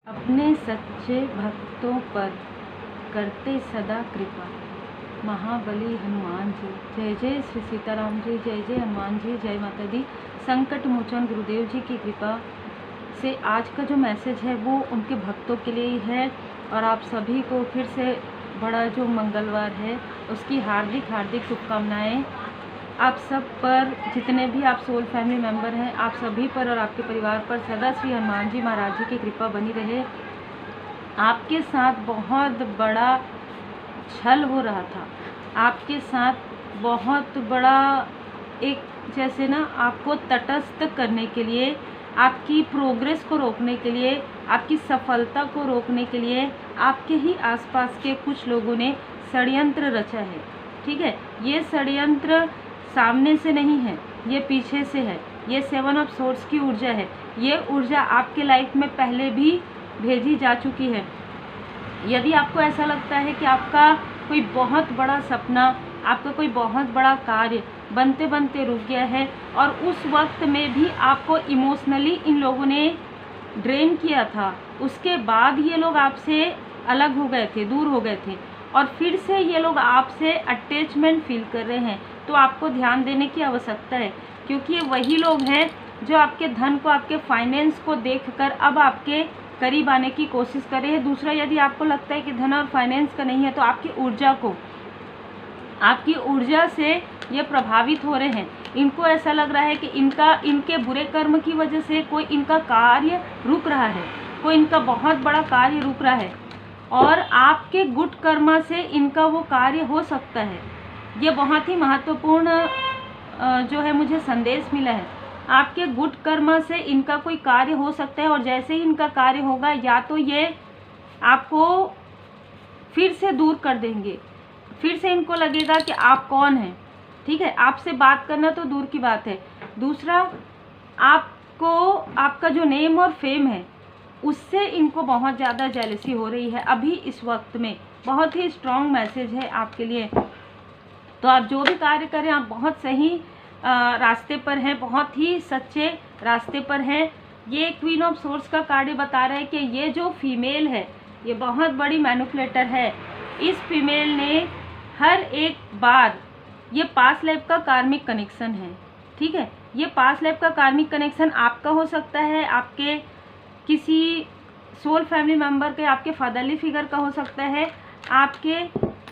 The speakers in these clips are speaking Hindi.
अपने सच्चे भक्तों पर करते सदा कृपा, महाबली हनुमान जी। जय जय श्री सीताराम जी, जय जय हनुमान जी, जय माता दी। संकट मोचन गुरुदेव जी की कृपा से आज का जो मैसेज है वो उनके भक्तों के लिए ही है। और आप सभी को फिर से बड़ा जो मंगलवार है उसकी हार्दिक हार्दिक शुभकामनाएं आप सब पर, जितने भी आप सोल फैमिली मेंबर हैं, आप सभी पर और आपके परिवार पर सदा श्री हनुमान जी महाराज जी की कृपा बनी रहे। आपके साथ बहुत बड़ा छल हो रहा था, आपके साथ बहुत बड़ा एक जैसे ना आपको तटस्थ करने के लिए, आपकी प्रोग्रेस को रोकने के लिए, आपकी सफलता को रोकने के लिए आपके ही आसपास के कुछ लोगों ने षड्यंत्र रचा है। ठीक है, ये षड्यंत्र सामने से नहीं है, ये पीछे से है। ये 7 ऑफ सोर्ड्स की ऊर्जा है। ये ऊर्जा आपके लाइफ में पहले भी भेजी जा चुकी है। यदि आपको ऐसा लगता है कि आपका कोई बहुत बड़ा सपना, आपका कोई बहुत बड़ा कार्य बनते बनते रुक गया है और उस वक्त में भी आपको इमोशनली इन लोगों ने ड्रेन किया था, उसके बाद ये लोग आपसे अलग हो गए थे, दूर हो गए थे और फिर से ये लोग आपसे अटैचमेंट फील कर रहे हैं, तो आपको ध्यान देने की आवश्यकता है। क्योंकि ये वही लोग हैं जो आपके धन को, आपके फाइनेंस को देखकर अब आपके करीब आने की कोशिश कर रहे हैं। दूसरा, यदि आपको लगता है कि धन और फाइनेंस का नहीं है, तो आपकी ऊर्जा से ये प्रभावित हो रहे हैं। इनको ऐसा लग रहा है कि इनके बुरे कर्म की वजह से कोई इनका कार्य रुक रहा है, कोई इनका बहुत बड़ा कार्य रुक रहा है और आपके गुड कर्म से इनका वो कार्य हो सकता है। ये बहुत ही महत्वपूर्ण जो है मुझे संदेश मिला है। आपके गुड कर्म से इनका कोई कार्य हो सकता है और जैसे ही इनका कार्य होगा, या तो ये आपको फिर से दूर कर देंगे, फिर से इनको लगेगा कि आप कौन हैं। ठीक है, आपसे बात करना तो दूर की बात है। दूसरा, आपको आपका जो नेम और फेम है उससे इनको बहुत ज़्यादा जेलसी हो रही है अभी इस वक्त में। बहुत ही स्ट्रॉन्ग मैसेज है आपके लिए। तो आप जो भी कार्य करें, आप बहुत सही रास्ते पर हैं, बहुत ही सच्चे रास्ते पर हैं। ये क्वीन ऑफ सोर्ड्स का कार्ड बता रहा है कि ये जो फीमेल है ये बहुत बड़ी मैनिपुलेटर है। इस फीमेल ने हर एक बार, ये पास्ट लाइफ का कार्मिक कनेक्शन है। ठीक है, ये पास्ट लाइफ का कार्मिक कनेक्शन आपका हो सकता है, आपके किसी सोल फैमिली मेम्बर के, आपके फादरली फिगर का हो सकता है, आपके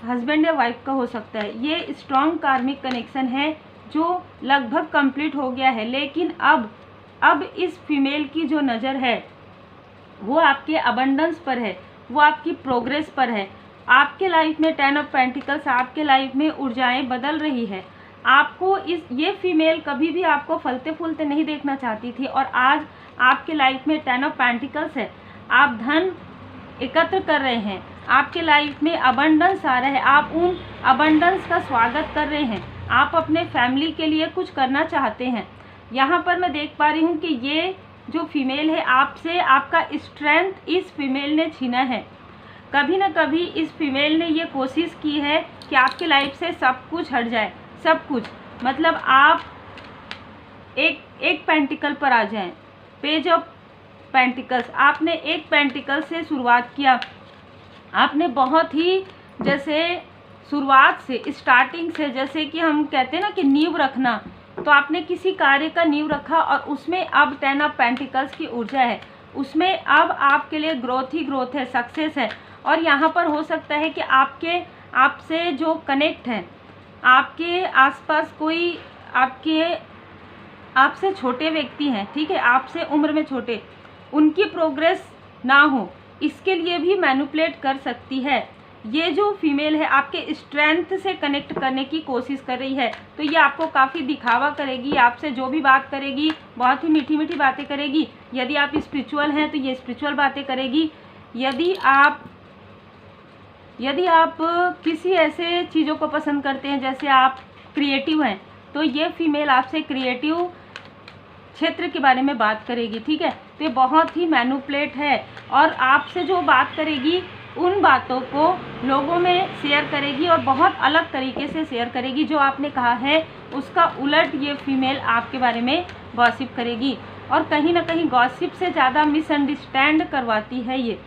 हस्बैंड या वाइफ का हो सकता है। ये स्ट्रॉन्ग कार्मिक कनेक्शन है जो लगभग कंप्लीट हो गया है। लेकिन अब इस फीमेल की जो नज़र है वो आपके अबंडेंस पर है, वो आपकी प्रोग्रेस पर है। आपके लाइफ में 10 ऑफ पेंटिकल्स, आपके लाइफ में ऊर्जाएं बदल रही है। आपको ये फीमेल कभी भी आपको फलते फूलते नहीं देखना चाहती थी और आज आपके लाइफ में 10 ऑफ पेंटिकल्स है। आप धन एकत्र कर रहे हैं, आपके लाइफ में अबंडेंस आ रहा है, आप उन अबंडेंस का स्वागत कर रहे हैं, आप अपने फैमिली के लिए कुछ करना चाहते हैं। यहाँ पर मैं देख पा रही हूँ कि ये जो फीमेल है आपसे आपका स्ट्रेंथ इस फीमेल ने छीना है। कभी ना कभी इस फीमेल ने ये कोशिश की है कि आपके लाइफ से सब कुछ हट जाए, सब कुछ मतलब आप एक पेंटिकल पर आ जाएं, पेज ऑफ पेंटिकल्स। आपने एक पेंटिकल से शुरुआत किया, आपने बहुत ही जैसे शुरुआत से, स्टार्टिंग से, जैसे कि हम कहते हैं ना कि नींव रखना, तो आपने किसी कार्य का नींव रखा और उसमें अब 10 ऑफ पेंटिकल्स की ऊर्जा है, उसमें अब आपके लिए ग्रोथ ही ग्रोथ है, सक्सेस है। और यहाँ पर हो सकता है कि आपसे जो कनेक्ट हैं, आपके आसपास कोई आपसे छोटे व्यक्ति हैं, ठीक है, आपसे उम्र में छोटे, उनकी प्रोग्रेस ना हो, इसके लिए भी मैनिपुलेट कर सकती है। ये जो फीमेल है आपके स्ट्रेंथ से कनेक्ट करने की कोशिश कर रही है। तो ये आपको काफ़ी दिखावा करेगी, आपसे जो भी बात करेगी बहुत ही मीठी मीठी बातें करेगी। यदि आप स्पिरिचुअल हैं तो ये स्पिरिचुअल बातें करेगी। यदि आप किसी ऐसे चीज़ों को पसंद करते हैं, जैसे आप क्रिएटिव हैं, तो ये फीमेल आपसे क्रिएटिव क्षेत्र के बारे में बात करेगी। ठीक है, तो ये बहुत ही मैनिपुलेट है और आपसे जो बात करेगी उन बातों को लोगों में शेयर करेगी और बहुत अलग तरीके से शेयर करेगी। जो आपने कहा है उसका उलट ये फीमेल आपके बारे में गॉसिप करेगी। और कहीं ना कहीं गॉसिप से ज़्यादा मिसअंडरस्टैंड करवाती है। ये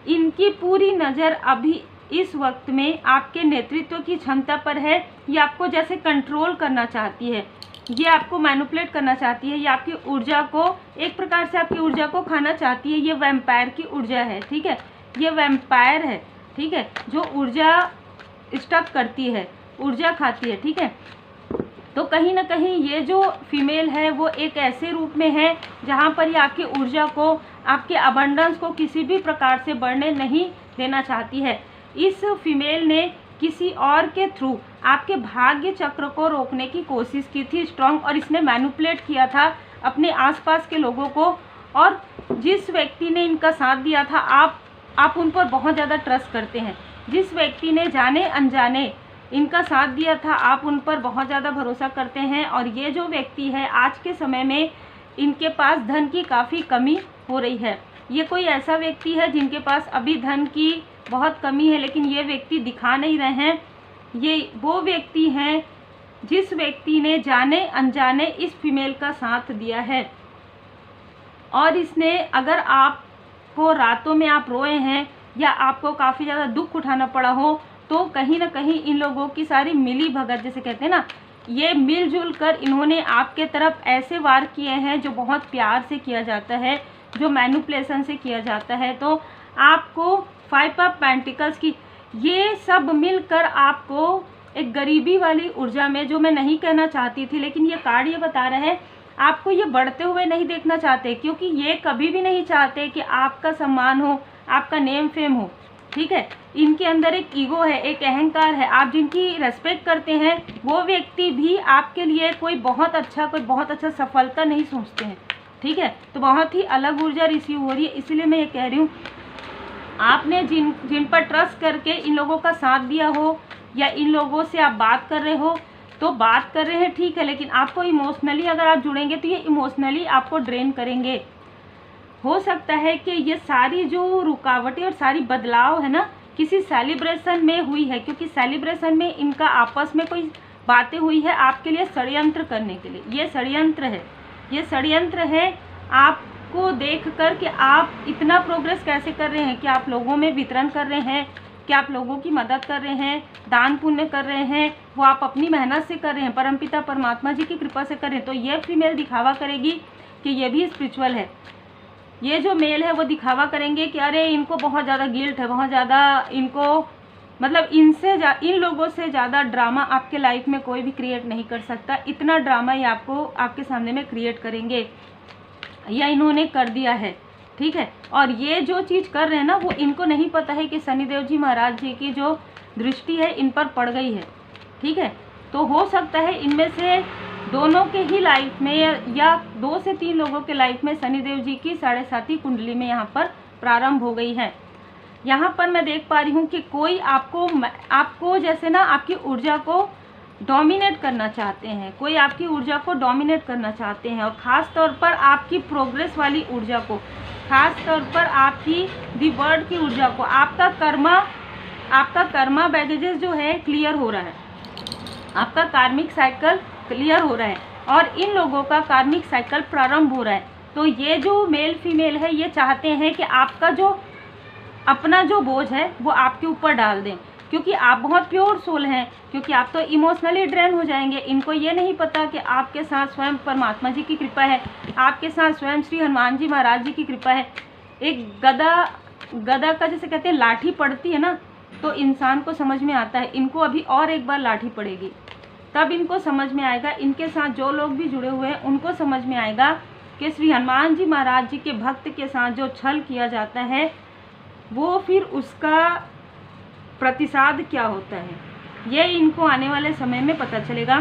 इनकी पूरी नज़र अभी इस वक्त में आपके नेतृत्व की क्षमता पर है। ये आपको जैसे कंट्रोल करना चाहती है, ये आपको मैनिपुलेट करना चाहती है, ये आपकी ऊर्जा को एक प्रकार से आपकी ऊर्जा को खाना चाहती है। ये वैम्पायर की ऊर्जा है, ठीक है, ये वैम्पायर है, ठीक है, जो ऊर्जा स्टक करती है, ऊर्जा खाती है, ठीक है। तो कहीं ना कहीं ये जो फीमेल है वो एक ऐसे रूप में है जहाँ पर ये आपकी ऊर्जा को, आपके अबंडेंस को किसी भी प्रकार से बढ़ने नहीं देना चाहती है। इस फीमेल ने किसी और के थ्रू आपके भाग्य चक्र को रोकने की कोशिश की थी स्ट्रॉन्ग, और इसने मैनिपुलेट किया था अपने आसपास के लोगों को। और जिस व्यक्ति ने इनका साथ दिया था, आप उन पर बहुत ज़्यादा ट्रस्ट करते हैं। जिस व्यक्ति ने जाने अनजाने इनका साथ दिया था, आप उन पर बहुत ज़्यादा भरोसा करते हैं। और ये जो व्यक्ति है आज के समय में इनके पास धन की काफ़ी कमी हो रही है। ये कोई ऐसा व्यक्ति है जिनके पास अभी धन की बहुत कमी है, लेकिन ये व्यक्ति दिखा नहीं रहे हैं। ये वो व्यक्ति हैं जिस व्यक्ति ने जाने अनजाने इस फीमेल का साथ दिया है। और इसने, अगर आपको रातों में आप रोए हैं या आपको काफ़ी ज़्यादा दुख उठाना पड़ा हो, तो कहीं ना कहीं इन लोगों की सारी मिली भगत, जैसे कहते हैं ना, ये मिलजुल कर इन्होंने आपके तरफ ऐसे वार किए हैं जो बहुत प्यार से किया जाता है, जो मैनिपुलेशन से किया जाता है। तो आपको 5 ऑफ पेंटिकल्स की ये सब मिलकर आपको एक गरीबी वाली ऊर्जा में, जो मैं नहीं कहना चाहती थी, लेकिन ये कार्ड ये बता रहा है, आपको ये बढ़ते हुए नहीं देखना चाहते, क्योंकि ये कभी भी नहीं चाहते कि आपका सम्मान हो, आपका नेम फेम हो, ठीक है। इनके अंदर एक ईगो है, एक अहंकार है। आप जिनकी रेस्पेक्ट करते हैं वो व्यक्ति भी आपके लिए कोई बहुत अच्छा सफलता नहीं सोचते हैं, ठीक है। तो बहुत ही अलग ऊर्जा रिसीव हो रही है। इसलिए मैं ये कह रही हूँ, आपने जिन पर ट्रस्ट करके इन लोगों का साथ दिया हो, या इन लोगों से आप बात कर रहे हो, तो बात कर रहे हैं, ठीक है, लेकिन आपको इमोशनली अगर आप जुड़ेंगे तो ये इमोशनली आपको ड्रेन करेंगे। हो सकता है कि ये सारी जो रुकावटें और सारी बदलाव है ना, किसी सेलिब्रेशन में हुई है, क्योंकि सेलिब्रेशन में इनका आपस में कोई बातें हुई है आपके लिए षड्यंत्र करने के लिए। ये षड्यंत्र है, ये षड्यंत्र है आपको देख कर कि आप इतना प्रोग्रेस कैसे कर रहे हैं, कि आप लोगों में वितरण कर रहे हैं, कि आप लोगों की मदद कर रहे हैं, दान पुण्य कर रहे हैं, वो आप अपनी मेहनत से कर रहे हैं, परमपिता परमात्मा जी की कृपा से कर रहे हैं। तो ये फीमेल दिखावा करेगी कि ये भी स्पिरिचुअल है। ये जो मेल है वो दिखावा करेंगे कि अरे इनको बहुत ज़्यादा गिल्ट है, बहुत ज़्यादा इनको, मतलब इन लोगों से ज़्यादा ड्रामा आपके लाइफ में कोई भी क्रिएट नहीं कर सकता। इतना ड्रामा ये आपको आपके सामने में क्रिएट करेंगे, या इन्होंने कर दिया है, ठीक है। और ये जो चीज़ कर रहे हैं ना, वो इनको नहीं पता है कि शनिदेव जी महाराज जी की जो दृष्टि है इन पर पड़ गई है, ठीक है। तो हो सकता है इनमें से दोनों के ही लाइफ में, या 2 से 3 लोगों के लाइफ में शनिदेव जी की 7.5 कुंडली में यहाँ पर प्रारंभ हो गई है। यहाँ पर मैं देख पा रही हूँ कि कोई आपको जैसे ना आपकी ऊर्जा को डोमिनेट करना चाहते हैं, कोई आपकी ऊर्जा को डोमिनेट करना चाहते हैं, और ख़ास तौर पर आपकी प्रोग्रेस वाली ऊर्जा को, ख़ास तौर पर आपकी दी वर्ड की ऊर्जा को। आपका कर्मा बैगेजेस जो है क्लियर हो रहा है, आपका कार्मिक साइकिल क्लियर हो रहा है, और इन लोगों का कार्मिक साइकिल प्रारंभ हो रहा है। तो ये जो मेल फीमेल है ये चाहते हैं कि आपका जो अपना जो बोझ है वो आपके ऊपर डाल दें, क्योंकि आप बहुत प्योर सोल हैं, क्योंकि आप तो इमोशनली ड्रेन हो जाएंगे। इनको ये नहीं पता कि आपके साथ स्वयं परमात्मा जी की कृपा है, आपके साथ स्वयं श्री हनुमान जी महाराज जी की कृपा है। एक गदा का जैसे कहते हैं लाठी पड़ती है ना, तो इंसान को समझ में आता है। इनको अभी और एक बार लाठी पड़ेगी, तब इनको समझ में आएगा, इनके साथ जो लोग भी जुड़े हुए हैं उनको समझ में आएगा कि श्री हनुमान जी महाराज जी के भक्त के साथ जो छल किया जाता है वो फिर उसका प्रतिसाद क्या होता है, ये इनको आने वाले समय में पता चलेगा।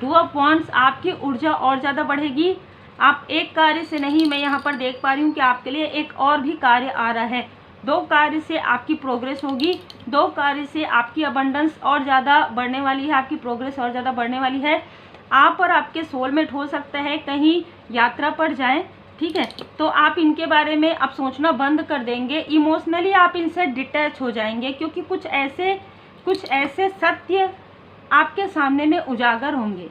2 ऑफ वांड्स, आपकी ऊर्जा और ज़्यादा बढ़ेगी। आप एक कार्य से नहीं, मैं यहाँ पर देख पा रही हूँ कि आपके लिए एक और भी कार्य आ रहा है। 2 कार्य से आपकी प्रोग्रेस होगी, 2 कार्य से आपकी अबंडेंस और ज़्यादा बढ़ने वाली है, आपकी प्रोग्रेस और ज़्यादा बढ़ने वाली है। आप और आपके सोलमेट हो सकता है कहीं यात्रा पर जाएं, ठीक है। तो आप इनके बारे में अब सोचना बंद कर देंगे, इमोशनली आप इनसे डिटैच हो जाएंगे, क्योंकि कुछ ऐसे सत्य आपके सामने में उजागर होंगे,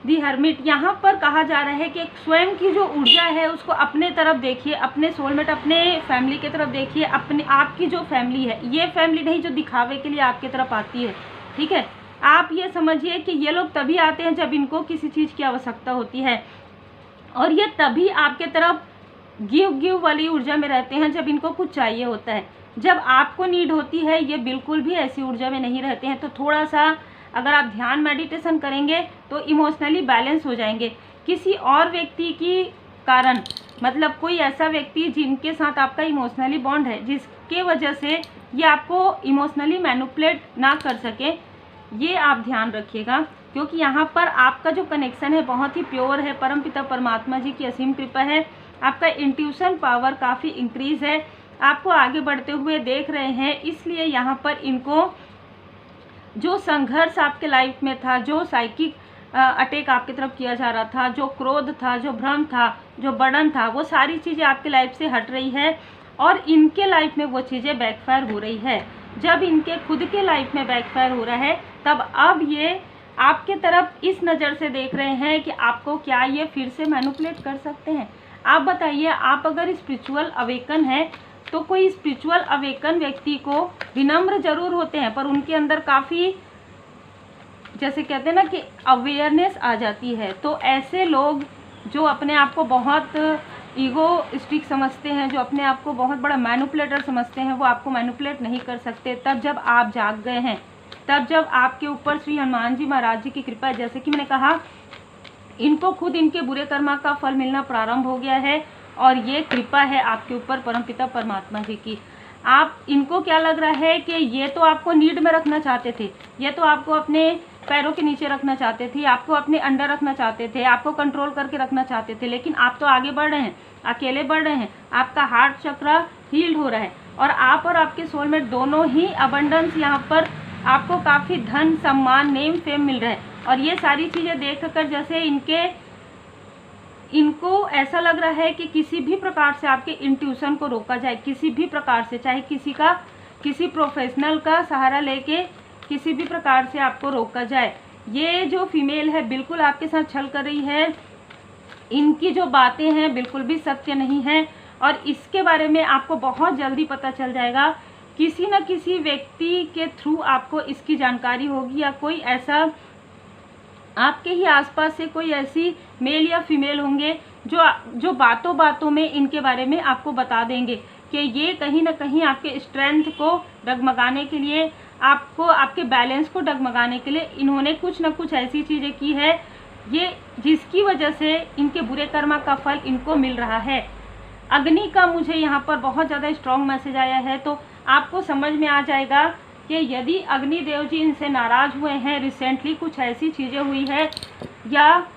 दी हर्मिट, यहाँ पर कहा जा रहा है कि स्वयं की जो ऊर्जा है उसको अपने तरफ देखिए, अपने सोलमेट, अपने फैमिली की तरफ देखिए। अपने आपकी जो फैमिली है, ये फैमिली नहीं जो दिखावे के लिए आपकी तरफ आती है, ठीक है। आप ये समझिए कि ये लोग तभी आते हैं जब इनको किसी चीज़ की आवश्यकता होती है, और ये तभी आपके तरफ गिव वाली ऊर्जा में रहते हैं जब इनको कुछ चाहिए होता है। जब आपको नीड होती है ये बिल्कुल भी ऐसी ऊर्जा में नहीं रहते हैं। तो थोड़ा सा अगर आप ध्यान मेडिटेशन करेंगे तो इमोशनली बैलेंस हो जाएंगे। किसी और व्यक्ति की कारण, मतलब कोई ऐसा व्यक्ति जिनके साथ आपका इमोशनली बॉन्ड है, जिसके वजह से ये आपको इमोशनली मैनिपुलेट ना कर सके, ये आप ध्यान रखिएगा। क्योंकि यहाँ पर आपका जो कनेक्शन है बहुत ही प्योर है, परमपिता परमात्मा जी की असीम कृपा है। आपका इंट्यूशन पावर काफ़ी इंक्रीज है, आपको आगे बढ़ते हुए देख रहे हैं। इसलिए यहाँ पर इनको जो संघर्ष आपके लाइफ में था, जो साइकिक अटैक आपकी तरफ किया जा रहा था, जो क्रोध था, जो भ्रम था, जो बर्डन था, वो सारी चीज़ें आपके लाइफ से हट रही है और इनके लाइफ में वो चीज़ें बैकफायर हो रही है। जब इनके खुद के लाइफ में बैकफायर हो रहा है तब अब ये आपके तरफ इस नज़र से देख रहे हैं कि आपको क्या ये फिर से मैनिपुलेट कर सकते हैं। आप बताइए, आप अगर स्पिरिचुअल अवेकन है तो कोई स्पिरिचुअल अवेकन व्यक्ति को विनम्र जरूर होते हैं, पर उनके अंदर काफ़ी, जैसे कहते हैं ना कि अवेयरनेस आ जाती है। तो ऐसे लोग जो अपने आप को बहुत ईगोइस्टिक समझते हैं, जो अपने आप को बहुत बड़ा मैनिपुलेटर समझते हैं, वो आपको मैनिपुलेट नहीं कर सकते। तब जब आप जाग गए हैं, तब जब आपके ऊपर श्री हनुमान जी महाराज जी की कृपा है। जैसे कि मैंने कहा, इनको खुद इनके बुरे कर्मा का फल मिलना प्रारंभ हो गया है और ये कृपा है आपके ऊपर परमपिता परमात्मा जी की। आप इनको क्या लग रहा है कि ये तो आपको नीड में रखना चाहते थे, ये तो आपको अपने पैरों के नीचे रखना चाहते थे, आपको अपने अंडर रखना चाहते थे, आपको कंट्रोल करके रखना चाहते थे, लेकिन आप तो आगे बढ़ रहे हैं, अकेले बढ़ रहे हैं। आपका हार्ट चक्र हील्ड हो रहा है और आप और आपके सोलमेट दोनों ही अबंडेंस, यहाँ पर आपको काफ़ी धन, सम्मान, नेम, फेम मिल रहा है। और ये सारी चीज़ें देख कर जैसे इनको ऐसा लग रहा है कि किसी भी प्रकार से आपके इंट्यूशन को रोका जाए, किसी भी प्रकार से, चाहे किसी प्रोफेशनल का सहारा लेके किसी भी प्रकार से आपको रोका जाए। ये जो फीमेल है बिल्कुल आपके साथ छल कर रही है, इनकी जो बातें हैं बिल्कुल भी सत्य नहीं है और इसके बारे में आपको बहुत जल्दी पता चल जाएगा। किसी न किसी व्यक्ति के थ्रू आपको इसकी जानकारी होगी, या कोई ऐसा आपके ही आसपास से कोई ऐसी मेल या फीमेल होंगे जो बातों बातों में इनके बारे में आपको बता देंगे कि ये कहीं ना कहीं आपके स्ट्रेंथ को डगमगाने के लिए, आपको आपके बैलेंस को डगमगाने के लिए इन्होंने कुछ न कुछ ऐसी चीज़ें की है, ये जिसकी वजह से इनके बुरे कर्मा का फल इनको मिल रहा है। अग्नि का मुझे यहाँ पर बहुत ज़्यादा स्ट्रॉन्ग मैसेज आया है, तो आपको समझ में आ जाएगा कि यदि अग्निदेव जी इनसे नाराज़ हुए हैं, रिसेंटली कुछ ऐसी चीज़ें हुई है, या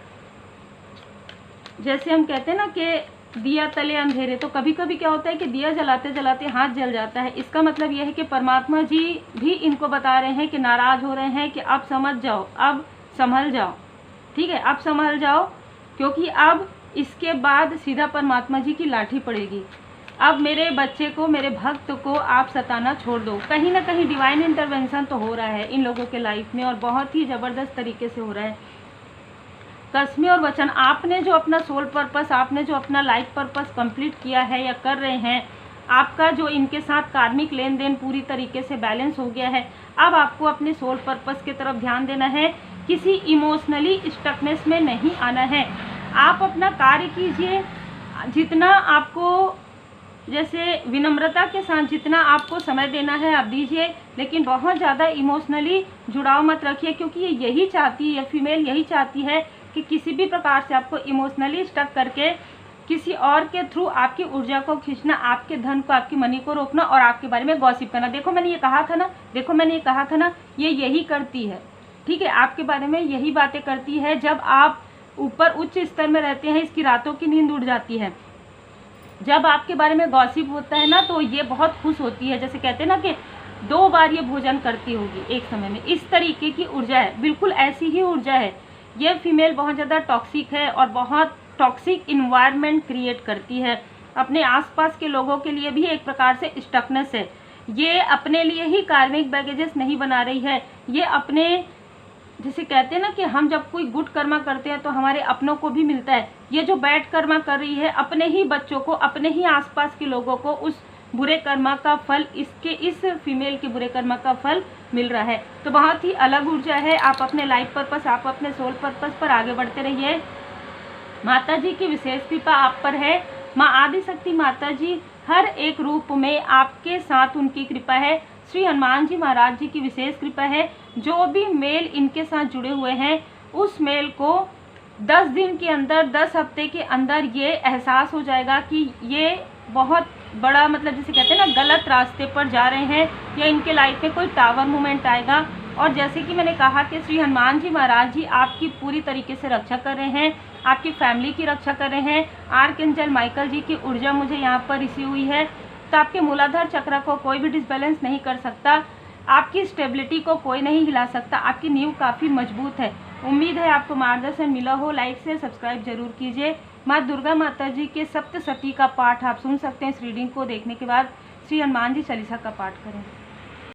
जैसे हम कहते हैं ना कि दिया तले अंधेरे, तो कभी कभी क्या होता है कि दिया जलाते जलाते हाथ जल जाता है। इसका मतलब यह है कि परमात्मा जी भी इनको बता रहे हैं कि नाराज़ हो रहे हैं कि अब समझ जाओ, अब संभल जाओ, ठीक है, अब संभल जाओ, क्योंकि अब इसके बाद सीधा परमात्मा जी की लाठी पड़ेगी। अब मेरे बच्चे को, मेरे भक्त को आप सताना छोड़ दो। कहीं ना कहीं डिवाइन इंटरवेंशन तो हो रहा है इन लोगों के लाइफ में और बहुत ही ज़बरदस्त तरीके से हो रहा है। कसमें और वचन, आपने जो अपना सोल पर्पस, आपने जो अपना लाइफ पर्पस कंप्लीट किया है या कर रहे हैं, आपका जो इनके साथ कार्मिक लेन देन पूरी तरीके से बैलेंस हो गया है। अब आपको अपने सोल पर्पस की तरफ ध्यान देना है, किसी इमोशनली स्टकनेस में नहीं आना है। आप अपना कार्य कीजिए, जितना आपको, जैसे विनम्रता के साथ जितना आपको समय देना है आप दीजिए, लेकिन बहुत ज़्यादा इमोशनली जुड़ाव मत रखिए, क्योंकि ये यही चाहती है, फीमेल यही चाहती है कि किसी भी प्रकार से आपको इमोशनली स्टक करके किसी और के थ्रू आपकी ऊर्जा को खींचना, आपके धन को, आपकी मनी को रोकना और आपके बारे में गॉसिप करना। देखो मैंने ये कहा था ना, देखो मैंने ये कहा था ना, ये यही करती है, ठीक है, आपके बारे में यही बातें करती है। जब आप ऊपर उच्च स्तर में रहते हैं, इसकी रातों की नींद उड़ जाती है। जब आपके बारे में गॉसिप होता है ना, तो ये बहुत खुश होती है, जैसे कहते हैं ना कि 2 बार ये भोजन करती होगी एक समय में। इस तरीके की ऊर्जा है, बिल्कुल ऐसी ही ऊर्जा है। ये फीमेल बहुत ज़्यादा टॉक्सिक है और बहुत टॉक्सिक इन्वायरमेंट क्रिएट करती है। अपने आसपास के लोगों के लिए भी एक प्रकार से स्टकनेस है। ये अपने लिए ही कार्मिक बैगेजेस नहीं बना रही है, ये अपने जिसे कहते हैं ना कि हम जब कोई गुड कर्मा करते हैं तो हमारे अपनों को भी मिलता है। ये जो बैड कर्मा कर रही है अपने ही बच्चों को, अपने ही आसपास के लोगों को उस बुरे कर्मा का फल, इस फीमेल के बुरे कर्मा का फल मिल रहा है। तो बहुत ही अलग ऊर्जा है। आप अपने लाइफ पर्पस, आप अपने सोल पर्पस पर आगे बढ़ते रहिए। माता जी की विशेष कृपा आप पर है। माँ आदिशक्ति माता जी हर एक रूप में आपके साथ उनकी कृपा है। श्री हनुमान जी महाराज जी की विशेष कृपा है। जो भी मेल इनके साथ जुड़े हुए हैं उस मेल को 10 दिन के अंदर, 10 हफ्ते के अंदर ये एहसास हो जाएगा कि ये बहुत बड़ा, मतलब जिसे कहते हैं ना, गलत रास्ते पर जा रहे हैं, या इनके लाइफ में कोई टावर मोमेंट आएगा। और जैसे कि मैंने कहा कि श्री हनुमान जी महाराज जी आपकी पूरी तरीके से रक्षा कर रहे हैं, आपकी फैमिली की रक्षा कर रहे हैं। आर्कएंजल माइकल जी की ऊर्जा मुझे यहाँ पर रिसीव हुई है। तो आपके मूलाधार चक्र को कोई भी डिसबैलेंस नहीं कर सकता, आपकी स्टेबिलिटी को कोई नहीं हिला सकता। आपकी नींव काफ़ी मजबूत है। उम्मीद है आपको मार्गदर्शन मिला हो। लाइक से सब्सक्राइब जरूर कीजिए। माँ दुर्गा माता जी के सप्तशती का पाठ आप सुन सकते हैं। इस रीडिंग को देखने के बाद श्री हनुमान जी चालीसा का पाठ करें।